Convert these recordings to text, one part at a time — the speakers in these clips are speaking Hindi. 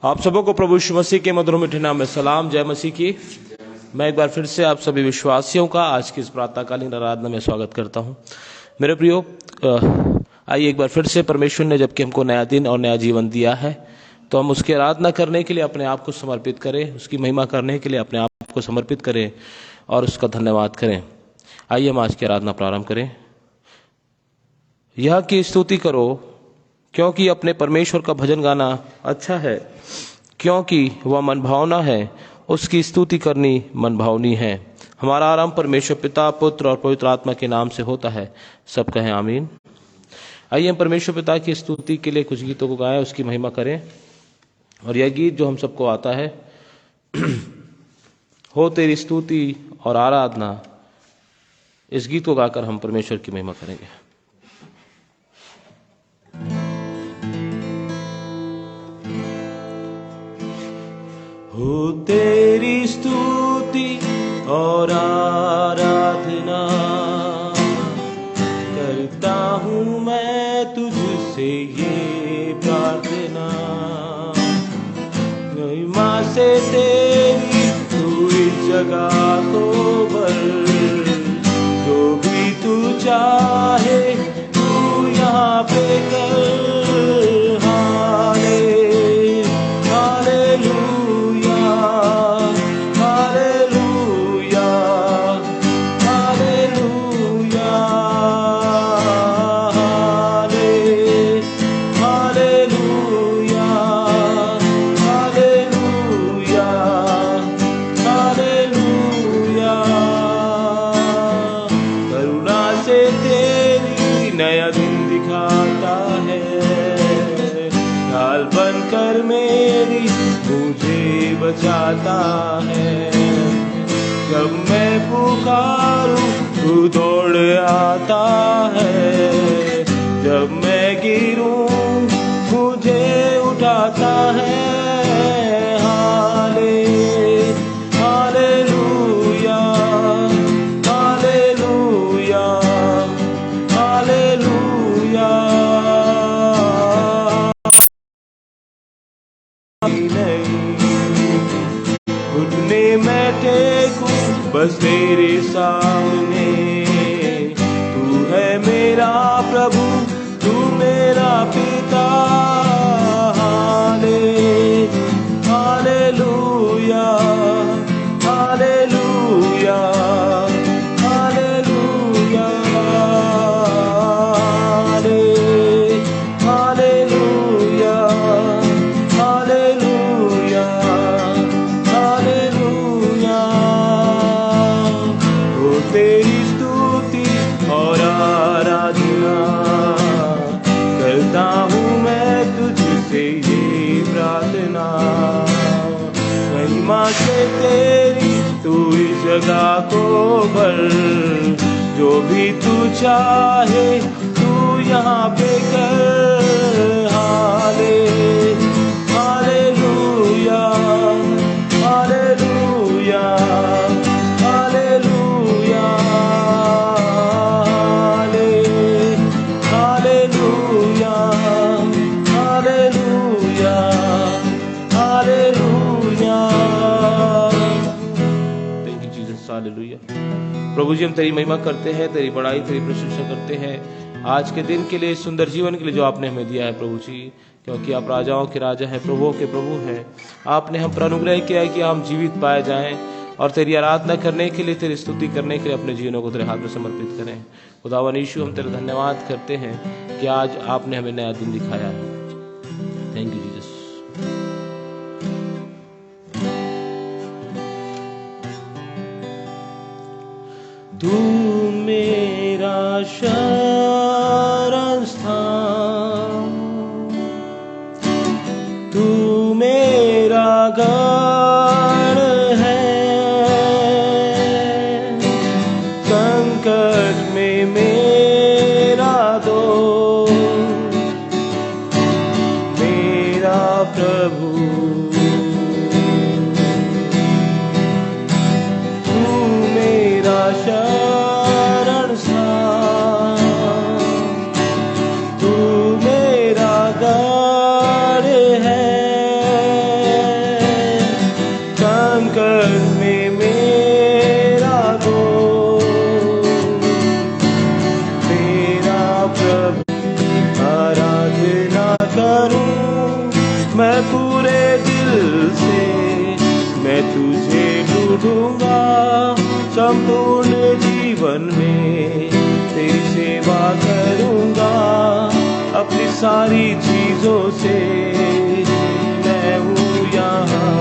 आप सबों को प्रभु यीशु मसीह के मधुर मीठे नाम में सलाम। जय मसीह की। मैं एक बार फिर से आप सभी विश्वासियों का आज की इस प्रातःकालीन आराधना में स्वागत करता हूं। मेरे प्रियो, आइए एक बार फिर से, परमेश्वर ने जबकि हमको नया दिन और नया जीवन दिया है तो हम उसकी आराधना करने के लिए अपने आप को समर्पित करें, उसकी महिमा करने के लिए अपने आप को समर्पित करें और उसका धन्यवाद करें। आइए हम आज की आराधना प्रारंभ करें। यह की स्तुति करो क्योंकि अपने परमेश्वर का भजन गाना अच्छा है, क्योंकि वह मनभावना है, उसकी स्तुति करनी मनभावनी है। हमारा आरंभ परमेश्वर पिता, पुत्र और पवित्र आत्मा के नाम से होता है। सब कहें आमीन। आइए हम परमेश्वर पिता की स्तुति के लिए कुछ गीतों को गाएं, उसकी महिमा करें। और यह गीत जो हम सबको आता है, हो तेरी स्तुति और आराधना, इस गीत को गाकर हम परमेश्वर की महिमा करेंगे। हो तेरी स्तुति और आराधना करता हूँ मैं तुझसे ये प्रार्थना, महिमा से तेरी तू इस जगह को भर, जो भी तू चाहे तू यहाँ पे कर। जाता है जब मैं पुकारूं तू दौड़ आता है, जब मैं गिरूं मुझे उठाता है। हाले हालेलुया हालेलुया हालेलुया। मैं टेकूं बस तेरे सामने, तू है मेरा प्रभु, तू मेरा पिता। हाले hallelujah hallelujah hallelujah hallelujah hallelujah तेरी स्तुति और आराधना करता हूँ मैं तुझसे ये प्रार्थना, महिमा से तेरी तू इस जगह को भर, जो भी तू चाहे तू यहाँ पे कर। हाले हालेलुया हालेलुया प्रभु जी, हम तेरी महिमा करते हैं, तेरी बड़ाई, तेरी प्रशंसा करते हैं आज के दिन के लिए, सुंदर जीवन के लिए जो आपने हमें दिया है प्रभु जी, क्योंकि आप राजाओं के राजा हैं, प्रभुओं के प्रभु हैं। आपने हम पर अनुग्रह किया है कि हम जीवित पाए जाएं और तेरी आराधना करने के लिए, तेरी स्तुति करने के लिए अपने जीवनों को तेरे हाथ में समर्पित करें। खुदावन यीशु, हम तेरा धन्यवाद करते हैं कि आज आपने हमें नया दिन दिखाया है। Thank you Jesus. तू मेरा शरण स्थान, तू मेरा गढ़ है, संकट में मेरा दोस्त, मेरा प्रभु। तू मेरा शरण स्थान, तू मेरा गढ़ है, मैं पूरे दिल से मैं तुझे ढूंढूंगा, संपूर्ण जीवन में तेरी सेवा करूंगा, अपनी सारी चीजों से मैं हूँ यहाँ,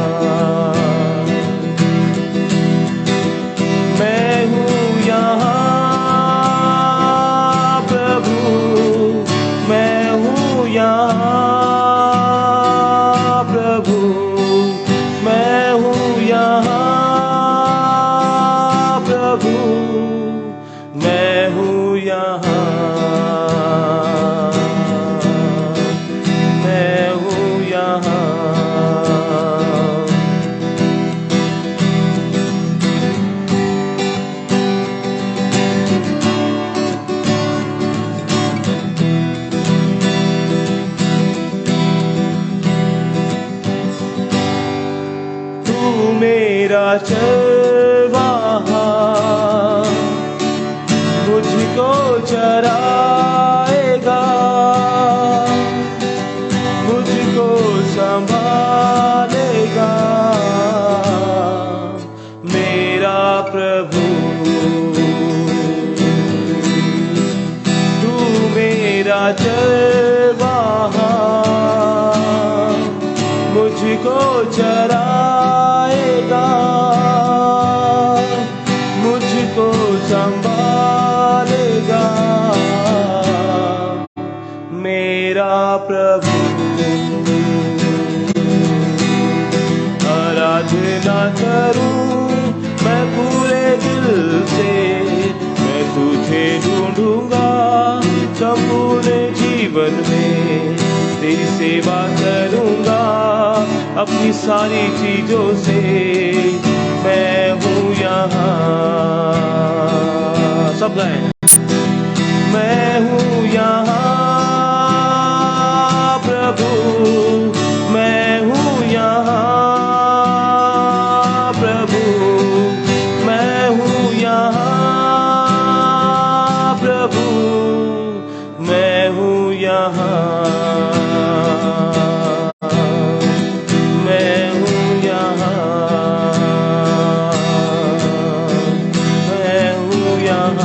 मैं हूँ यहाँ प्रभु, मैं हूँ यहाँ प्रभु, मैं हूँ यहाँ प्रभु, मैं हूँ यहाँ, मैं हूँ यहाँ। तू मेरा चरवाहा, मुझको चराएगा, मुझको संभालेगा, मेरा प्रभु। तू मेरा चरवाहा, मुझको चराएगा, मुझको संभालेगा, मेरा प्रभु। आराधना करूं मैं पूरे दिल से, मैं तुझे ढूंढूंगा, संपूर्ण जीवन में तेरी सेवा करूंगा, अपनी सारी चीजों से मैं हूँ यहाँ। सब गाएं। मैं हूँ यहाँ प्रभु, मैं हूँ यहाँ प्रभु, मैं हूँ यहाँ प्रभु, मैं हूँ यहाँ, मैं हूँ यहाँ, मैं हूँ यहाँ।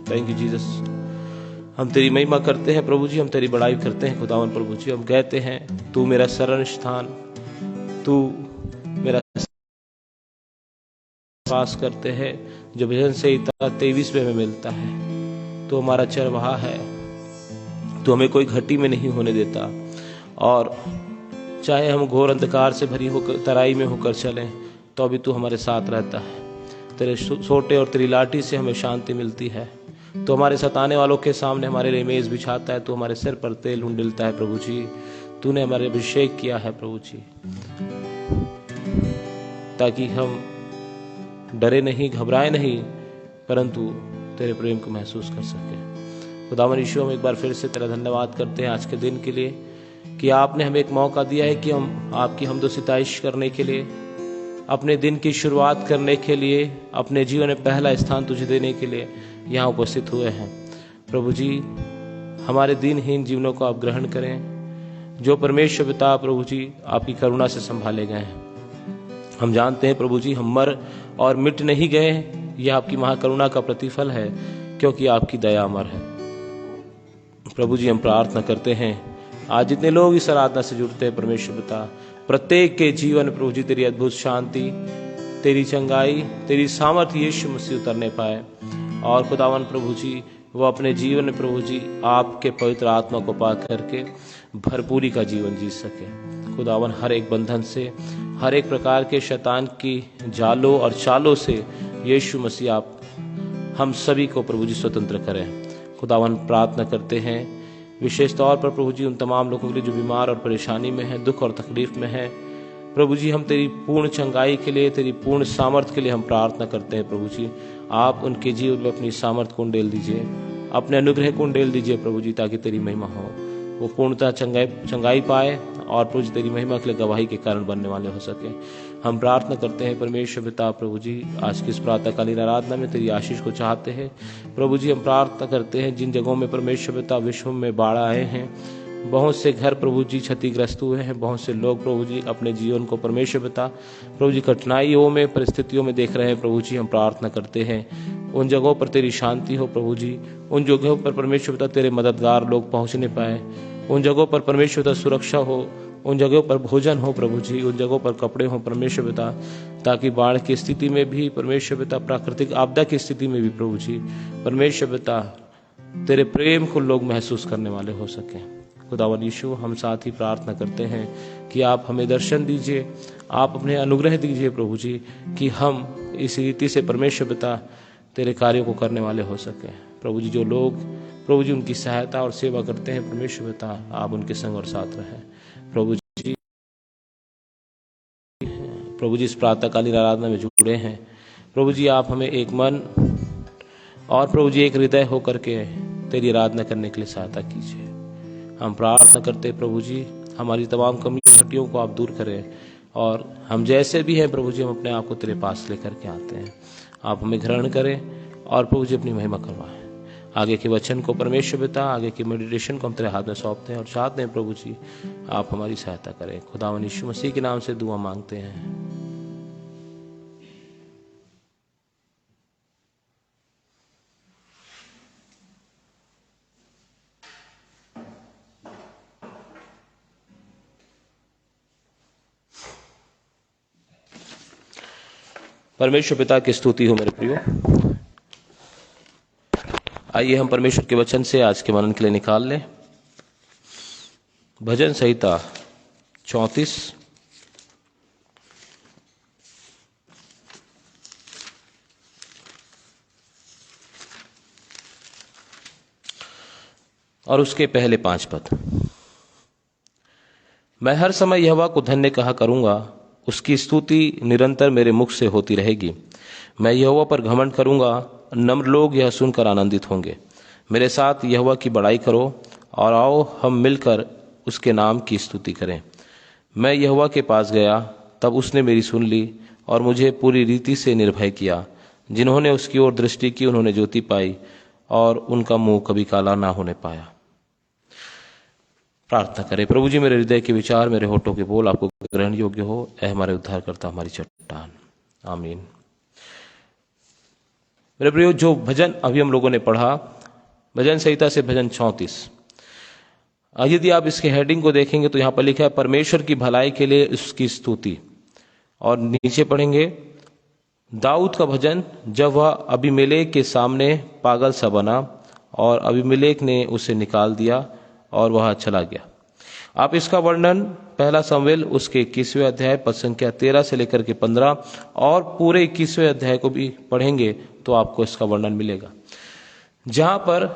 Thank you Jesus. हम तेरी महिमा करते हैं प्रभु जी, हम तेरी बड़ाई करते हैं खुदावन प्रभु जी। हम कहते हैं तू मेरा शरण स्थान, तू मेरा पास करते हैं जो भजन संहिता 23 में मिलता है। तो हमारा चरवाहा है, तो हमें कोई घटी में नहीं होने देता, और चाहे हम घोर अंधकार से भरी होकर तराई में होकर चलें तो अभी तू हमारे साथ रहता है। तेरे सोटे और तेरी लाठी से हमें शांति मिलती है। तो हमारे सताने वालों के सामने हमारे लिए मेज बिछाता है, तो हमारे सिर पर तेल उंडेलता है प्रभु जी। तूने हमारे अभिषेक किया है प्रभु जी, ताकि हम डरे नहीं, घबराए नहीं, परंतु तेरे प्रेम को महसूस कर सके। खुदावन यीशु, हम एक बार फिर से तेरा धन्यवाद करते हैं आज के दिन के लिए कि आपने हमें एक मौका दिया है कि हम आपकी हम्द सिताइश करने के लिए, अपने दिन की शुरुआत करने के लिए, अपने जीवन में पहला स्थान तुझे देने के लिए यहाँ उपस्थित हुए हैं। प्रभु जी, हमारे दिनहीन जीवनों को आप ग्रहण करें, जो परमेश्वर पिता प्रभु जी आपकी करुणा से संभाले गए हैं। हम जानते हैं प्रभु जी, हम मर और मिट नहीं गए, यह आपकी महाकरुणा का प्रतिफल है, क्योंकि आपकी दया अमर है। प्रभु जी, हम प्रार्थना करते हैं आज जितने लोग इस आराधना से जुड़ते हैं परमेश्वर पिता, प्रत्येक के जीवन प्रभु जी तेरी अद्भुत शांति, तेरी चंगाई, तेरी सामर्थ्य यीशु मसीह उतरने पाए, और खुदावन प्रभु जी वो अपने जीवन में प्रभु जी आपके पवित्र आत्मा को पा करके भरपूरी का जीवन जी सके। खुदावन हर एक बंधन से, हर एक प्रकार के शैतान की जालों और चालों से यीशु मसीह आप हम सभी को प्रभु जी स्वतंत्र करें। खुदावन प्रार्थना करते हैं विशेष तौर पर प्रभु जी उन तमाम लोगों के लिए जो बीमार और परेशानी में हैं, दुख और तकलीफ में हैं। प्रभु जी, हम तेरी पूर्ण चंगाई के लिए, तेरी पूर्ण सामर्थ्य के लिए हम प्रार्थना करते हैं। प्रभु जी, आप उनके जीवन में अपनी सामर्थ्य को उंडेल दीजिए, अपने अनुग्रह को उंडेल दीजिए प्रभु जी, ताकि तेरी महिमा हो, वो पूर्णतः चंगाई पाए और प्रभु जी तेरी महिमा के लिए गवाही के कारण बनने वाले हो सके। हम प्रार्थना करते हैं परमेश्वर पिता प्रभु जी, आज की इस प्रातःकालीन आराधना में तेरी आशीष को चाहते हैं प्रभु जी। हम प्रार्थना करते हैं जिन जगहों में परमेश्वर पिता विश्व में बाढ़ आए हैं, बहुत से घर प्रभु जी क्षतिग्रस्त हुए हैं, बहुत से लोग प्रभु जी अपने जीवन को परमेश्वर पिता प्रभु जी कठिनाइयों में परिस्थितियों में देख रहे हैं प्रभु जी। हम प्रार्थना करते हैं उन जगहों पर तेरी शांति हो प्रभु जी, उन जगहों पर परमेश्वर पिता तेरे मददगार लोग पहुंचने पाए, उन जगहों पर परमेश्वर पिता सुरक्षा हो, उन जगहों पर भोजन हो प्रभु जी, उन जगहों पर कपड़े हो परमेश्वर पिता, ताकि बाढ़ की स्थिति में भी परमेश्वर पिता, प्राकृतिक आपदा की स्थिति में भी प्रभु जी परमेश्वर पिता तेरे प्रेम को लोग महसूस करने वाले हो सकें। खुदावन यीशु, हम साथ ही प्रार्थना करते हैं कि आप हमें दर्शन दीजिए, आप अपने अनुग्रह दीजिए प्रभु जी, कि हम इस रीति से परमेश्वर पिता तेरे कार्यों को करने वाले हो सकें प्रभु जी। जो लोग प्रभु जी उनकी सहायता और सेवा करते हैं परमेश्वर पिता, आप उनके संग और साथ रहें प्रभु जी। प्रभु जी इस प्रातःकालीन आराधना में जुड़े हैं प्रभु जी, आप हमें एक मन और प्रभु जी एक हृदय होकर के तेरी आराधना करने के लिए सहायता कीजिए। हम प्रार्थना करते हैं प्रभु जी, हमारी तमाम कमी घटियों को आप दूर करें, और हम जैसे भी हैं प्रभु जी, हम अपने आप को तेरे पास लेकर के आते हैं। आप हमें ग्रहण करें और प्रभु जी अपनी महिमा करवाएं। आगे के वचन को परमेश्वर पिता, आगे की मेडिटेशन को हम तेरे हाथ में सौंपते हैं और चाहते हैं प्रभु जी आप हमारी सहायता करें। खुदावन यीशु मसीह के नाम से दुआ मांगते हैं। परमेश्वर पिता की स्तुति हो मेरे प्रियो। आइए हम परमेश्वर के वचन से आज के मनन के लिए निकाल लें भजन संहिता 34 और उसके पहले 5 पद। मैं हर समय यहोवा को धन्य कहा करूंगा, उसकी स्तुति निरंतर मेरे मुख से होती रहेगी। मैं यहोवा पर घमंड करूंगा, नम्र लोग यह सुनकर आनंदित होंगे। मेरे साथ यहोवा की बड़ाई करो और आओ हम मिलकर उसके नाम की स्तुति करें। मैं यहोवा के पास गया, तब उसने मेरी सुन ली और मुझे पूरी रीति से निर्भय किया। जिन्होंने उसकी ओर दृष्टि की उन्होंने ज्योति पाई और उनका मुंह कभी काला ना होने पाया। प्रार्थना करें। प्रभु जी, मेरे हृदय के विचार, मेरे होठों के बोल आपको ग्रहण योग्य हो, ऐ हमारे उद्धार करता, हमारी चट्टान। आमीन। मेरे प्रियो, जो भजन अभी हम लोगों ने पढ़ा, भजन संहिता से भजन 34, यदि आप इसके हेडिंग को देखेंगे तो यहां पर लिखा है परमेश्वर की भलाई के लिए उसकी स्तुति, और नीचे पढ़ेंगे दाऊद का भजन जब वह अबीमेलेक के सामने पागल सा बना और अबीमेलेक ने उसे निकाल दिया और वह चला गया। आप इसका वर्णन पहला शमूएल उसके 21वें अध्याय पद संख्या 13 से लेकर के 15 और पूरे 21वें अध्याय को भी पढ़ेंगे तो आपको इसका वर्णन मिलेगा, जहां पर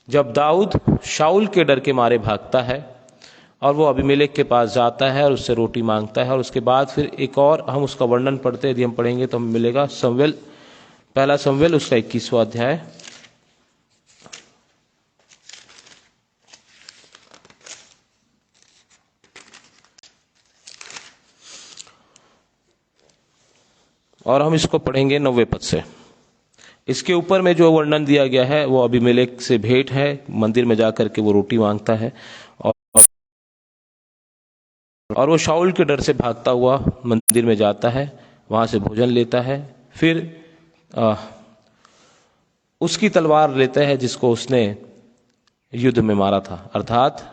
जब दाऊद शाऊल के डर के मारे भागता है और वो अबीमेलेक के पास जाता है और उससे रोटी मांगता है, और उसके बाद फिर एक और हम उसका वर्णन पढ़ते हैं। यदि हम पढ़ेंगे तो हमें मिलेगा पहला शमूएल उसका 21वां अध्याय और हम इसको पढ़ेंगे 90 पद से। इसके ऊपर में जो वर्णन दिया गया है वो अबीमेलेक से भेंट है, मंदिर में जाकर के वो रोटी मांगता है और वो शाऊल के डर से भागता हुआ मंदिर में जाता है, वहां से भोजन लेता है, फिर उसकी तलवार लेता है जिसको उसने युद्ध में मारा था, अर्थात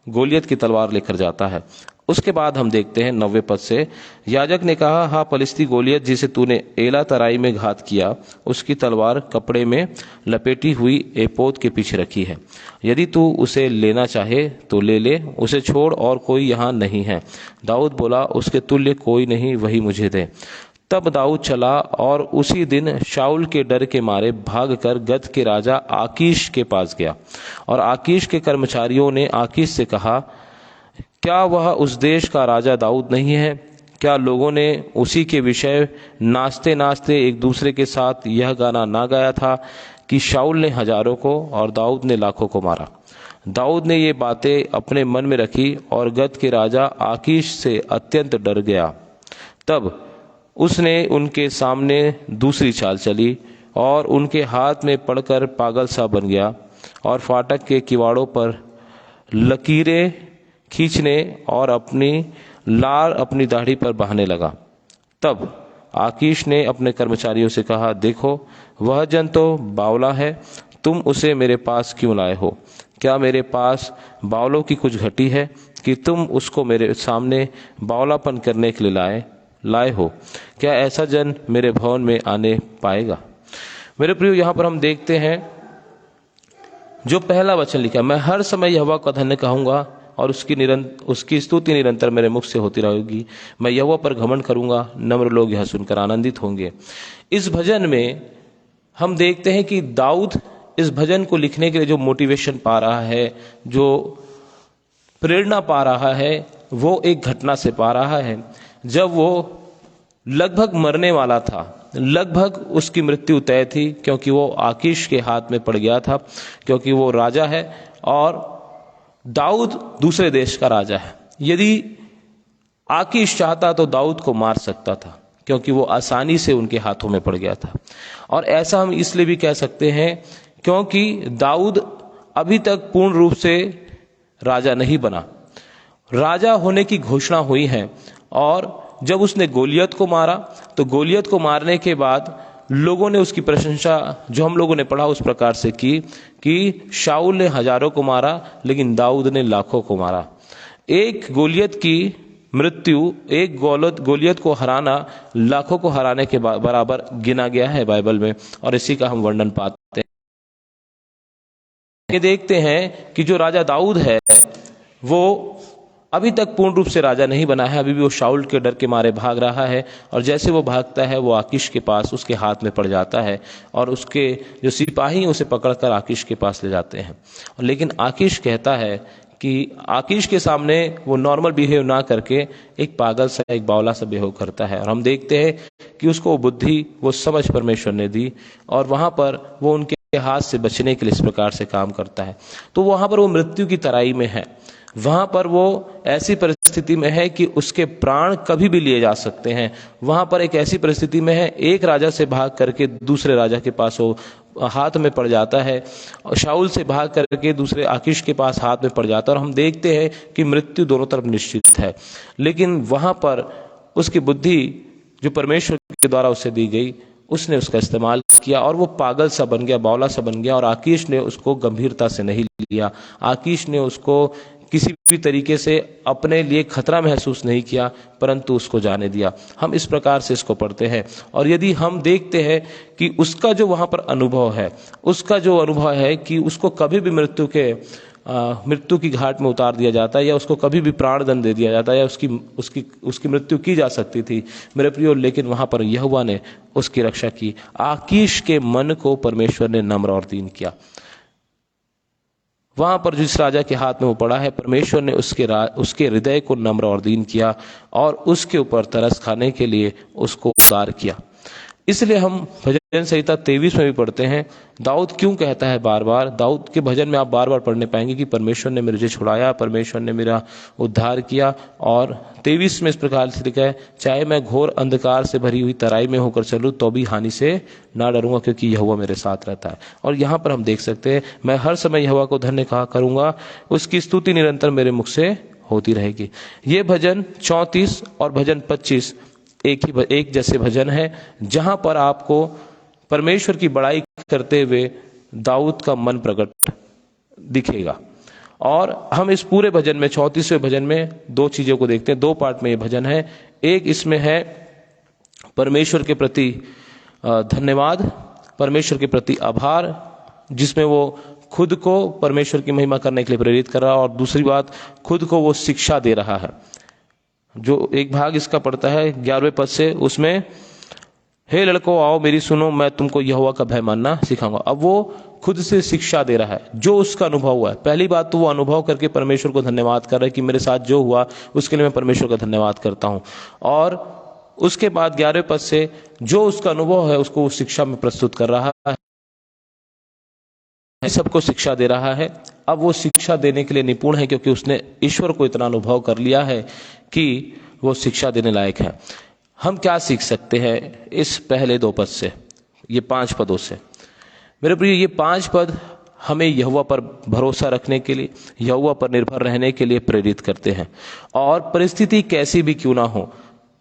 गोलियत की तलवार लेकर जाता है। उसके बाद हम देखते हैं 90 पद से, याजक ने कहा, हाँ फलिस्ती गोलियत जिसे तूने एला तराई में घात किया, उसकी तलवार कपड़े में लपेटी हुई एपोद के पीछे रखी है। यदि तू उसे लेना चाहे तो ले ले, उसे छोड़, और कोई यहाँ नहीं है। दाऊद बोला, उसके तुल्य कोई नहीं, वही मुझे दे। तब दाऊद चला और उसी दिन शाऊल के डर के मारे भागकर गत के राजा आकीश के पास गया, और आकीश के कर्मचारियों ने आकीश से कहा, क्या वह उस देश का राजा दाऊद नहीं है? क्या लोगों ने उसी के विषय नाचते नाचते एक दूसरे के साथ यह गाना ना गाया था कि शाऊल ने हजारों को और दाऊद ने लाखों को मारा। दाऊद ने ये बातें अपने मन में रखी और गत के राजा आकीश से अत्यंत डर गया। तब उसने उनके सामने दूसरी चाल चली और उनके हाथ में पड़कर पागल सा बन गया और फाटक के किवाड़ों पर लकीरें खींचने और अपनी लार अपनी दाढ़ी पर बहाने लगा। तब आकीश ने अपने कर्मचारियों से कहा, देखो वह जन तो बावला है, तुम उसे मेरे पास क्यों लाए हो? क्या मेरे पास बावलों की कुछ घटी है कि तुम उसको मेरे सामने बावलापन करने के लिए लाए हो? क्या ऐसा जन मेरे भवन में आने पाएगा? मेरे प्रियो, यहाँ पर हम देखते हैं जो पहला वचन लिखा, मैं हर समय यहोवा का धन्य कहूंगा और उसकी स्तुति निरंतर मेरे मुख से होती रहेगी। मैं यहोवा पर घमंड करूंगा, नम्र लोग यह सुनकर आनंदित होंगे। इस भजन में हम देखते हैं कि दाऊद इस भजन को लिखने के लिए जो मोटिवेशन पा रहा है, जो प्रेरणा पा रहा है, वो एक घटना से पा रहा है। जब वो लगभग मरने वाला था, लगभग उसकी मृत्यु तय थी, क्योंकि वो आकीश के हाथ में पड़ गया था, क्योंकि वो राजा है और दाऊद दूसरे देश का राजा है। यदि आकीश चाहता तो दाऊद को मार सकता था, क्योंकि वो आसानी से उनके हाथों में पड़ गया था। और ऐसा हम इसलिए भी कह सकते हैं क्योंकि दाऊद अभी तक पूर्ण रूप से राजा नहीं बना। राजा होने की घोषणा हुई है और जब उसने गोलियत को मारा तो गोलियत को मारने के बाद लोगों ने उसकी प्रशंसा, जो हम लोगों ने पढ़ा, उस प्रकार से की कि शाऊल ने हजारों को मारा लेकिन दाऊद ने लाखों को मारा। एक गोलियत की मृत्यु, एक गोलियत को हराना लाखों को हराने के बराबर गिना गया है बाइबल में, और इसी का हम वर्णन पाते हैं। ये देखते हैं कि जो राजा दाऊद है वो अभी तक पूर्ण रूप से राजा नहीं बना है। अभी भी वो शाऊल के डर के मारे भाग रहा है, और जैसे वो भागता है वो आकीश के पास उसके हाथ में पड़ जाता है और उसके जो सिपाही उसे पकड़कर आकीश के पास ले जाते हैं। लेकिन आकीश कहता है कि आकीश के सामने वो नॉर्मल बिहेव ना करके एक पागल सा, एक बावला सा बिहेव करता है। और हम देखते हैं कि उसको बुद्धि, वो समझ परमेश्वर ने दी और वहां पर वो उनके हाथ से बचने के लिए इस प्रकार से काम करता है। तो वहां पर वो मृत्यु की तराई में है, वहां पर वो ऐसी परिस्थिति में है कि उसके प्राण कभी भी लिए जा सकते हैं। वहां पर एक ऐसी परिस्थिति में है, एक राजा से भाग करके दूसरे राजा के पास वो हाथ में पड़ जाता है, और शाऊल से भाग करके दूसरे आकीश के पास हाथ में पड़ जाता है। और हम देखते हैं कि मृत्यु दोनों तरफ निश्चित है, लेकिन वहां पर उसकी बुद्धि जो परमेश्वर के द्वारा उसे दी गई, उसने उसका इस्तेमाल किया और वो पागल सा बन गया, बावला सा बन गया। और आकीश ने उसको गंभीरता से नहीं लिया, आकीश ने उसको किसी भी तरीके से अपने लिए खतरा महसूस नहीं किया, परंतु उसको जाने दिया। हम इस प्रकार से इसको पढ़ते हैं। और यदि हम देखते हैं कि उसका जो वहां पर अनुभव है, उसका जो अनुभव है कि उसको कभी भी मृत्यु की घाट में उतार दिया जाता है, या उसको कभी भी प्राण दंड दे दिया जाता है, या उसकी मृत्यु की जा सकती थी मेरे प्रियो, लेकिन वहां पर यहोवा ने उसकी रक्षा की। आकीश के मन को परमेश्वर ने नम्र और दीन किया। वहां पर जिस राजा के हाथ में वो पड़ा है, परमेश्वर ने उसके हृदय को नम्र और दीन किया और उसके ऊपर तरस खाने के लिए उसको उदार किया। इसलिए हम भजन संहिता 23 में भी पढ़ते हैं, दाऊद क्यों कहता है बार बार, दाऊद के भजन में आप बार बार पढ़ने पाएंगे कि परमेश्वर ने मुझे छुड़ाया, परमेश्वर ने मेरा उद्धार किया। और 23 में इस प्रकार से लिखा है, चाहे मैं घोर अंधकार से भरी हुई तराई में होकर चलूं तो भी हानि से ना डरूंगा, क्योंकि यहोवा मेरे साथ रहता है। और यहाँ पर हम देख सकते हैं, मैं हर समय यहोवा को धन्य कहा करूंगा, उसकी स्तुति निरंतर मेरे मुख से होती रहेगी। ये भजन 34 और भजन 25 एक जैसे भजन है, जहां पर आपको परमेश्वर की बड़ाई करते हुए दाऊद का मन प्रकट दिखेगा। और हम इस पूरे भजन में, 34वें भजन में दो चीजों को देखते हैं, दो पार्ट में ये भजन है। एक इसमें है परमेश्वर के प्रति धन्यवाद, परमेश्वर के प्रति आभार, जिसमें वो खुद को परमेश्वर की महिमा करने के लिए प्रेरित कर रहा है, और दूसरी बात, खुद को वो शिक्षा दे रहा है। जो एक भाग इसका पढ़ता है 11वें पद से, उसमें हे लड़कों आओ मेरी सुनो, मैं तुमको यहोवा का भय मानना सिखाऊंगा। अब वो खुद से शिक्षा दे रहा है, जो उसका अनुभव हुआ है। पहली बात तो वो अनुभव करके परमेश्वर को धन्यवाद कर रहा है कि मेरे साथ जो हुआ उसके लिए मैं परमेश्वर का धन्यवाद करता हूं। और उसके बाद 11वें पद से जो उसका अनुभव है उसको वो शिक्षा में प्रस्तुत कर रहा है। सबको शिक्षा दे रहा है। अब वो शिक्षा देने के लिए निपुण है, क्योंकि उसने ईश्वर को इतना अनुभव कर लिया है कि वो शिक्षा देने लायक है। हम क्या सीख सकते हैं इस पहले 2 पद से, ये 5 पदों से? मेरे प्रिय, ये 5 पद हमें यहोवा पर भरोसा रखने के लिए, यहोवा पर निर्भर रहने के लिए प्रेरित करते हैं। और परिस्थिति कैसी भी क्यों ना हो,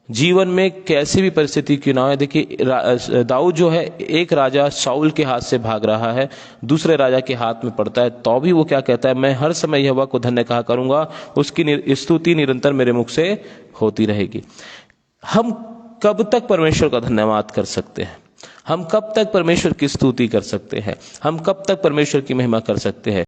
जीवन में कैसी भी परिस्थिति क्यों ना हो, देखिए दाऊद जो है, एक राजा शाऊल के हाथ से भाग रहा है, दूसरे राजा के हाथ में पड़ता है, तो भी वो क्या कहता है? मैं हर समय यहोवा को धन्य कहा करूंगा, उसकी स्तुति निरंतर मेरे मुख से होती रहेगी। हम कब तक परमेश्वर का धन्यवाद कर सकते हैं? हम कब तक परमेश्वर की स्तुति कर सकते हैं? हम कब तक परमेश्वर की महिमा कर सकते हैं?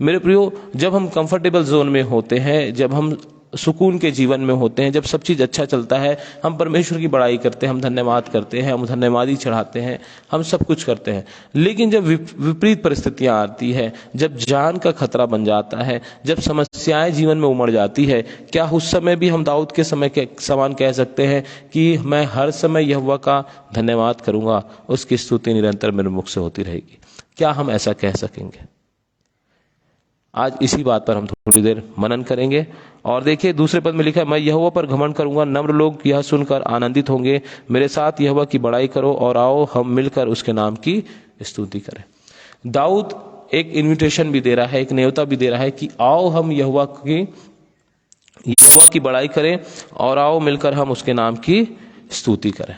मेरे प्रियो, जब हम कंफर्टेबल जोन में होते हैं, जब हम सुकून के जीवन में होते हैं, जब सब चीज अच्छा चलता है, हम परमेश्वर की बड़ाई करते हैं, हम धन्यवाद करते हैं, हम धन्यवादी चढ़ाते हैं, हम सब कुछ करते हैं। लेकिन जब विपरीत परिस्थितियां आती है, जब जान का खतरा बन जाता है, जब समस्याएं जीवन में उमड़ जाती है, क्या उस समय भी हम दाऊद के समय के समान कह सकते हैं कि मैं हर समय यहोवा का धन्यवाद करूंगा, उसकी स्तुति निरंतर मेरे मुख से होती रहेगी? क्या हम ऐसा कह सकेंगे? आज इसी बात पर हम थोड़ी देर मनन करेंगे। और देखिए, दूसरे पद में लिखा है, मैं यहोवा पर घमंड करूंगा, नम्र लोग यह सुनकर आनंदित होंगे। मेरे साथ यहोवा की बड़ाई करो और आओ हम मिलकर उसके नाम की स्तुति करें। दाऊद एक इन्विटेशन भी दे रहा है, एक न्योता भी दे रहा है कि आओ हम यहोवा की बड़ाई करें और आओ मिलकर हम उसके नाम की स्तुति करें।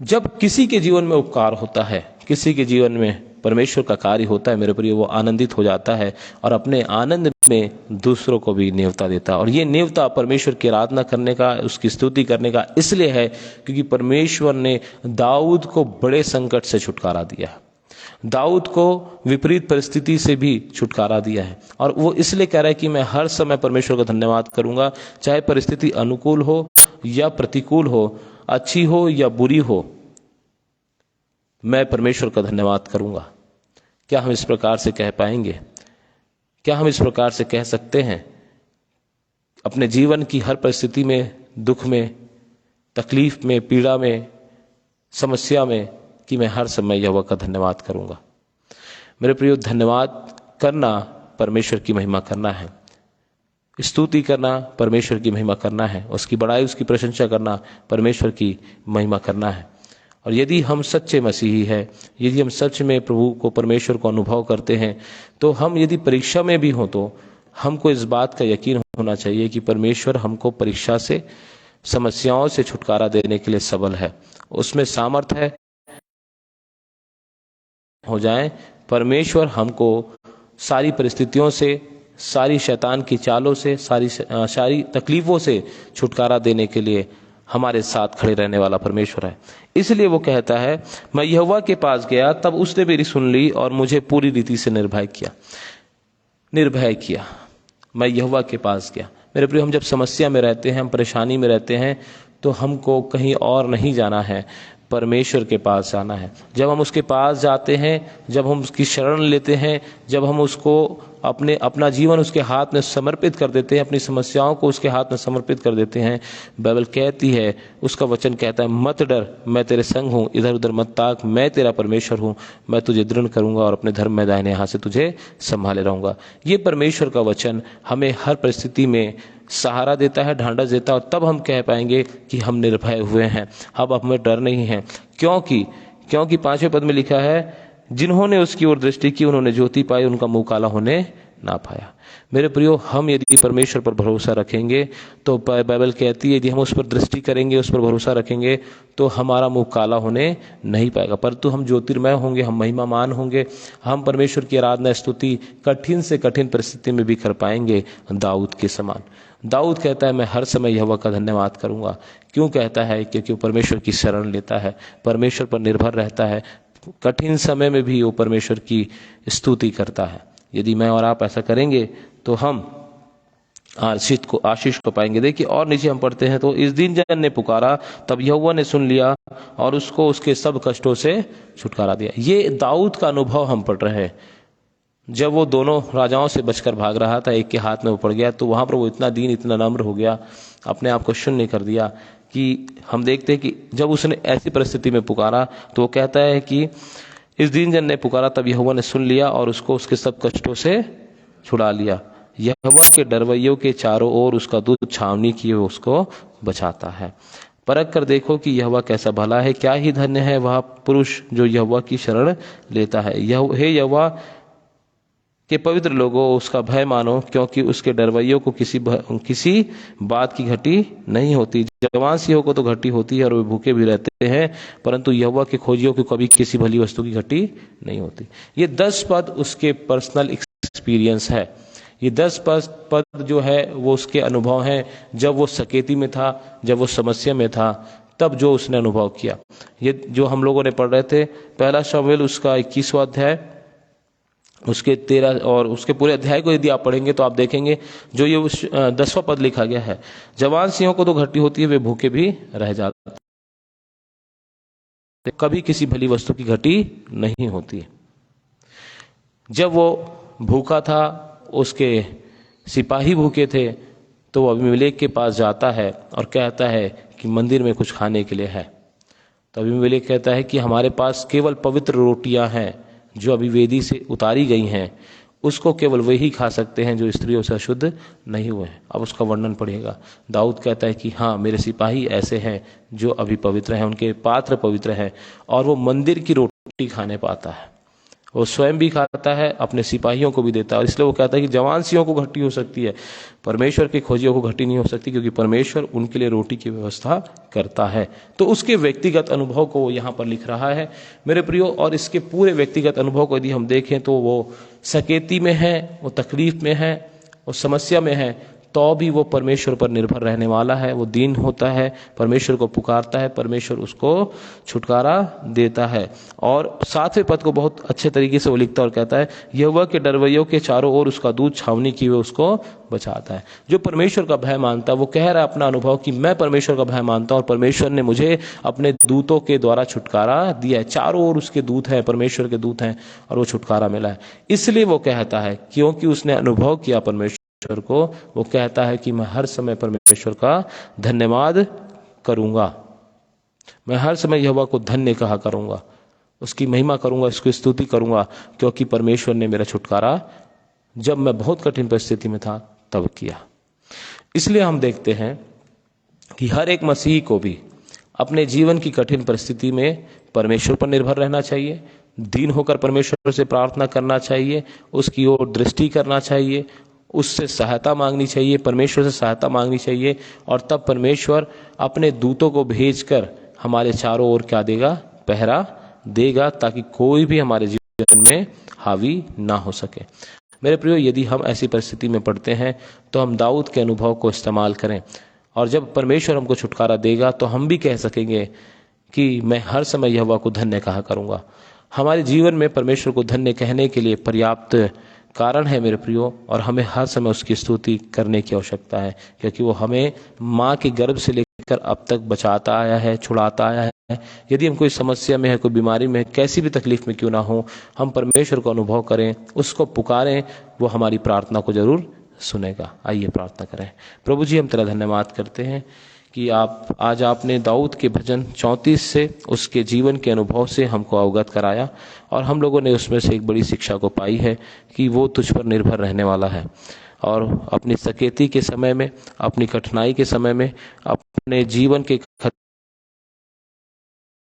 जब किसी के जीवन में उपकार होता है, किसी के जीवन में परमेश्वर का कार्य होता है, मेरे प्रिय, वो आनंदित हो जाता है और अपने आनंद में दूसरों को भी न्योता देता है। और ये न्योता परमेश्वर की आराधना करने का, उसकी स्तुति करने का इसलिए है क्योंकि परमेश्वर ने दाऊद को बड़े संकट से छुटकारा दिया है, दाऊद को विपरीत परिस्थिति से भी छुटकारा दिया है। और वो इसलिए कह रहा है कि मैं हर समय परमेश्वर का धन्यवाद करूंगा, चाहे परिस्थिति अनुकूल हो या प्रतिकूल हो, अच्छी हो या बुरी हो, मैं परमेश्वर का धन्यवाद करूंगा। क्या हम इस प्रकार से कह पाएंगे? क्या हम इस प्रकार से कह सकते हैं अपने जीवन की हर परिस्थिति में, दुख में, तकलीफ में, पीड़ा में, समस्या में, कि मैं हर समय यहोवा का धन्यवाद करूंगा? मेरे प्रियो, धन्यवाद करना परमेश्वर की महिमा करना है, स्तुति करना परमेश्वर की महिमा करना है, उसकी बड़ाई, उसकी प्रशंसा करना परमेश्वर की महिमा करना है। और यदि हम सच्चे मसीही हैं, यदि हम सच में प्रभु को, परमेश्वर को अनुभव करते हैं, तो हम यदि परीक्षा में भी हों तो हमको इस बात का यकीन होना चाहिए कि परमेश्वर हमको परीक्षा से, समस्याओं से छुटकारा देने के लिए सबल है, उसमें सामर्थ है। हो जाए, परमेश्वर हमको सारी परिस्थितियों से, सारी शैतान की चालों से, सारी तकलीफों से छुटकारा देने के लिए हमारे साथ खड़े रहने वाला परमेश्वर है। इसलिए वो कहता है, मैं यहोवा के पास गया, तब उसने मेरी सुन ली और मुझे पूरी रीति से निर्भय किया। मैं यहोवा के पास गया। मेरे प्रिय, हम जब समस्या में रहते हैं, हम परेशानी में रहते हैं, तो हमको कहीं और नहीं जाना है, परमेश्वर के पास जाना है। जब हम उसके पास जाते हैं, जब हम उसकी शरण लेते हैं, जब हम उसको अपना जीवन उसके हाथ में समर्पित कर देते हैं, अपनी समस्याओं को उसके हाथ में समर्पित कर देते हैं, बाइबल कहती है, उसका वचन कहता है, मत डर, मैं तेरे संग हूँ, इधर उधर मत ताक, मैं तेरा परमेश्वर हूँ, मैं तुझे दृढ़ करूंगा और अपने धर्म में दाहिने हाथ से तुझे संभाले रहूंगा। ये परमेश्वर का वचन हमें हर परिस्थिति में सहारा देता है, ढांढस देता है, और तब हम कह पाएंगे कि हम निर्भय हुए हैं, अब हमें डर नहीं है। क्योंकि 5वें पद में लिखा है, जिन्होंने उसकी ओर दृष्टि की उन्होंने ज्योति पाई, उनका मुंह काला होने ना पाया। मेरे प्रियो, हम यदि परमेश्वर पर भरोसा रखेंगे तो बाइबल कहती है, यदि हम उस पर दृष्टि करेंगे, उस पर भरोसा रखेंगे, तो हमारा मुंह काला होने नहीं पाएगा, परंतु हम ज्योतिर्मय होंगे, हम महिमामान होंगे, हम परमेश्वर की आराधना, स्तुति कठिन से कठिन परिस्थिति में भी कर पाएंगे, दाऊद के समान। दाऊद कहता है, मैं हर समय यहोवा का धन्यवाद करूंगा। क्यों कहता है? क्योंकि वो परमेश्वर की शरण लेता है, परमेश्वर पर निर्भर रहता है, कठिन समय में भी वो परमेश्वर की स्तुति करता है। यदि मैं और आप ऐसा करेंगे तो हम आशीष को पाएंगे। देखिए, और नीचे हम पढ़ते हैं, तो इस दिन जन ने पुकारा, तब यहोवा ने सुन लिया और उसको उसके सब कष्टों से छुटकारा दिया। ये दाऊद का अनुभव हम पढ़ रहे हैं। जब वो दोनों राजाओं से बचकर भाग रहा था, एक के हाथ में वो पड़ गया, तो वहां पर वो इतना दीन, इतना नम्र हो गया, अपने आप को शून्य कर दिया, कि हम देखते हैं कि जब उसने ऐसी परिस्थिति में पुकारा तो वो कहता है कि इस दीन जन ने पुकारा, तब यहोवा ने सुन लिया और उसको उसके सब कष्टों से छुड़ा लिया। यहोवा के डरवैयों के चारों ओर उसका दूत छावनी किए उसको बचाता है। परख कर देखो कि यहोवा कैसा भला है, क्या ही धन्य है वह पुरुष जो यहोवा की शरण लेता है। हे यहोवा के पवित्र लोगों, उसका भय मानो, क्योंकि उसके डरवैयों को किसी बात की घटी नहीं होती। जवान सिंहों को तो घटी होती है और वे भूखे भी रहते हैं, परंतु यहोवा के खोजियों को कभी किसी भली वस्तु की घटी नहीं होती। ये 10 पद उसके पर्सनल एक्सपीरियंस है। ये 10 पद जो है वो उसके अनुभव हैं, जब वो सकेती में था, जब वो समस्या में था, तब जो उसने अनुभव किया। ये जो हम लोगों ने पढ़ रहे थे, पहला शमूएल उसका 21वां अध्याय, उसके 13 और उसके पूरे अध्याय को यदि आप पढ़ेंगे तो आप देखेंगे जो ये 10वां पद लिखा गया है, जवान सिंहों को तो घटी होती है, वे भूखे भी रह जाते, कभी किसी भली वस्तु की घटी नहीं होती। जब वो भूखा था, उसके सिपाही भूखे थे, तो वो अबीमेलेक के पास जाता है और कहता है कि मंदिर में कुछ खाने के लिए है। तो अबीमेलेक कहता है कि हमारे पास केवल पवित्र रोटियां हैं जो अभी वेदी से उतारी गई हैं, उसको केवल वही खा सकते हैं जो स्त्रियों से अशुद्ध नहीं हुए हैं। अब उसका वर्णन पढ़िएगा। दाऊद कहता है कि हाँ, मेरे सिपाही ऐसे हैं जो अभी पवित्र हैं, उनके पात्र पवित्र हैं, और वो मंदिर की रोटी खाने पाता है। वो स्वयं भी खाता है, अपने सिपाहियों को भी देता है। और इसलिए वो कहता है कि जवान सिंहों को घटी हो सकती है, परमेश्वर के खोजियों को घटी नहीं हो सकती, क्योंकि परमेश्वर उनके लिए रोटी की व्यवस्था करता है। तो उसके व्यक्तिगत अनुभव को वो यहाँ पर लिख रहा है मेरे प्रियो। और इसके पूरे व्यक्तिगत अनुभव को यदि हम देखें तो वो सकेती में है, वो तकलीफ में है, वो समस्या में है, तो भी वो परमेश्वर पर निर्भर रहने वाला है। वो दीन होता है, परमेश्वर को पुकारता है, परमेश्वर उसको छुटकारा देता है। और 7वें पद को बहुत अच्छे तरीके से वो लिखता है और कहता है, यहोवा के डरवैयों के चारों ओर उसका दूत छावनी की हुए उसको बचाता है। जो परमेश्वर का भय मानता है वो कह रहा है अपना अनुभव कि मैं परमेश्वर का भय मानता हूँ और परमेश्वर ने मुझे अपने दूतों के द्वारा छुटकारा दिया है। चारों ओर उसके दूत हैं, परमेश्वर के दूत हैं, और वो छुटकारा मिला है। इसलिए वो कहता है, क्योंकि उसने अनुभव किया परमेश्वर को, वो कहता है कि मैं हर समय परमेश्वर का धन्यवाद करूंगा, मैं हर समय यहोवा को धन्य कहा करूंगा, उसकी महिमा करूंगा, उसकी स्तुति करूंगा, क्योंकि परमेश्वर ने मेरा छुटकारा जब मैं बहुत कठिन परिस्थिति में था तब किया। इसलिए हम देखते हैं कि हर एक मसीही को भी अपने जीवन की कठिन परिस्थिति में परमेश्वर पर निर्भर रहना चाहिए, दीन होकर परमेश्वर से प्रार्थना करना चाहिए, उसकी ओर दृष्टि करना चाहिए, उससे सहायता मांगनी चाहिए, परमेश्वर से सहायता मांगनी चाहिए। और तब परमेश्वर अपने दूतों को भेजकर हमारे चारों ओर क्या देगा? पहरा देगा, ताकि कोई भी हमारे जीवन में हावी ना हो सके। मेरे प्रियो, यदि हम ऐसी परिस्थिति में पड़ते हैं तो हम दाऊद के अनुभव को इस्तेमाल करें, और जब परमेश्वर हमको छुटकारा देगा तो हम भी कह सकेंगे कि मैं हर समय यहोवा को धन्य कहा करूंगा। हमारे जीवन में परमेश्वर को धन्य कहने के लिए पर्याप्त कारण है मेरे प्रियो, और हमें हर समय उसकी स्तुति करने की आवश्यकता है, क्योंकि वो हमें माँ के गर्भ से लेकर अब तक बचाता आया है, छुड़ाता आया है। यदि हम कोई समस्या में है, कोई बीमारी में है, कैसी भी तकलीफ में क्यों ना हो, हम परमेश्वर को अनुभव करें, उसको पुकारें, वो हमारी प्रार्थना को जरूर सुनेगा। आइए प्रार्थना करें। प्रभु जी, हम तेरा धन्यवाद करते हैं कि आज आपने दाऊद के भजन 34 से उसके जीवन के अनुभव से हमको अवगत कराया, और हम लोगों ने उसमें से एक बड़ी शिक्षा को पाई है कि वो तुझ पर निर्भर रहने वाला है, और अपनी सकेती के समय में, अपनी कठिनाई के समय में, अपने जीवन के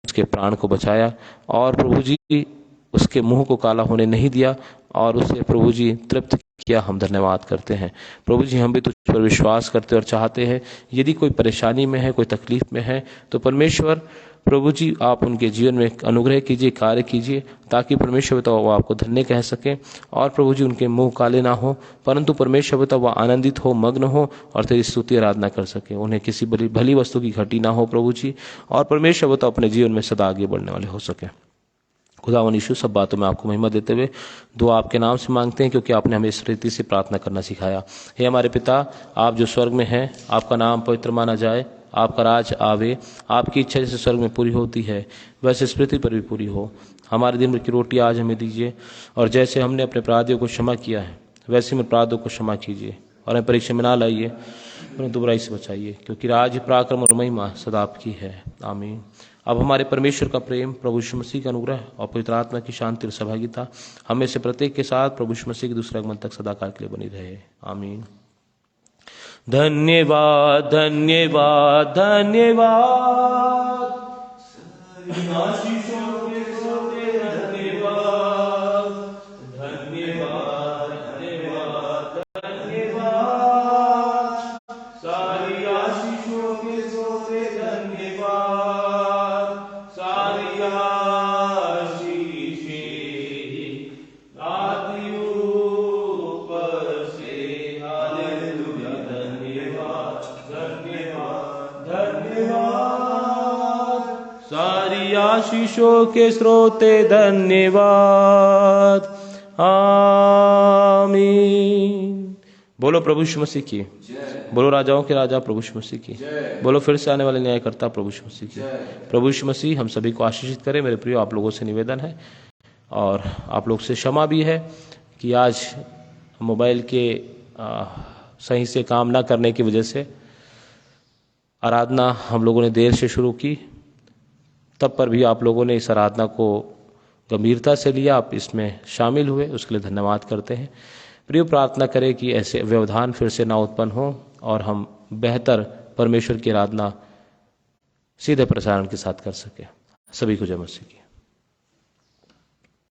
उसके प्राण को बचाया, और प्रभु जी उसके मुंह को काला होने नहीं दिया, और उसे प्रभु जी तृप्त किया। हम धन्यवाद करते हैं प्रभु जी। हम भी तुझ पर विश्वास करते और चाहते हैं, यदि कोई परेशानी में है, कोई तकलीफ में है, तो परमेश्वर प्रभु जी आप उनके जीवन में अनुग्रह कीजिए, कार्य कीजिए, ताकि परमेश्वर पिता वो आपको धन्य कह सके, और प्रभु जी उनके मुंह काले ना हो, परंतु परमेश्वर पिता वह आनंदित हो, मग्न हो, और तेरी स्तुति आराधना कर सके। उन्हें किसी भली वस्तु की घटी ना हो प्रभु जी, और परमेश्वर पिता अपने जीवन में सदा आगे बढ़ने वाले हो सके। खुदावन यीशु, सब बातों में आपको महिमा देते हुए दुआ आपके नाम से मांगते हैं, क्योंकि आपने हमें इस रीति से प्रार्थना करना सिखाया। हे हमारे पिता, आप जो स्वर्ग में हैं, आपका नाम पवित्र माना जाए, आपका राज आवे, आपकी इच्छा जैसे स्वर्ग में पूरी होती है वैसे इस पृथ्वी पर भी पूरी हो। हमारे दिन भर की रोटी आज हमें दीजिए, और जैसे हमने अपने अपराधियों को क्षमा किया है वैसे हम अपराधों को क्षमा कीजिए, और हमें परीक्षा में ना लाइए परंतु बुराई से बचाइए, क्योंकि राज, पराक्रम और महिमा सदा आपकी है। आमीन। अब हमारे परमेश्वर का प्रेम, प्रभु यीशु मसीह का अनुग्रह और पवित्र आत्मा की शांति और सहभागिता हमें से प्रत्येक के साथ प्रभु यीशु मसीह के दूसरे आगमन तक सदाकाल के लिए बनी रहे। आमीन। धन्यवाद धन्यवाद धन्यवाद। आशीषों के सोते धन्यवाद धन्यवाद धन्यवाद धन्यवाद। सारी आशीषों के सोते धन्यवाद। सारी आशीषें आती ऊपर से। हालेलुया। धन्यवाद धन्यवाद धन्यवाद। सारी आशीषों के स्रोते धन्यवाद। आमीन। बोलो प्रभु यीशु मसीह की, बोलो राजाओं के राजा प्रभु यीशु मसीह की, बोलो फिर से आने वाले न्यायकर्ता प्रभु यीशु मसीह की। प्रभु यीशु मसीह हम सभी को आशीषित करे। मेरे प्रियो, आप लोगों से निवेदन है और आप लोग से क्षमा भी है कि आज मोबाइल के सही से काम ना करने की वजह से आराधना हम लोगों ने देर से शुरू की, तब पर भी आप लोगों ने इस आराधना को गंभीरता से लिया, आप इसमें शामिल हुए, उसके लिए धन्यवाद करते हैं। प्रिय, प्रार्थना करें कि ऐसे व्यवधान फिर से ना उत्पन्न हो और हम बेहतर परमेश्वर की आराधना सीधे प्रसारण के साथ कर सकें। सभी को जय मसीह की।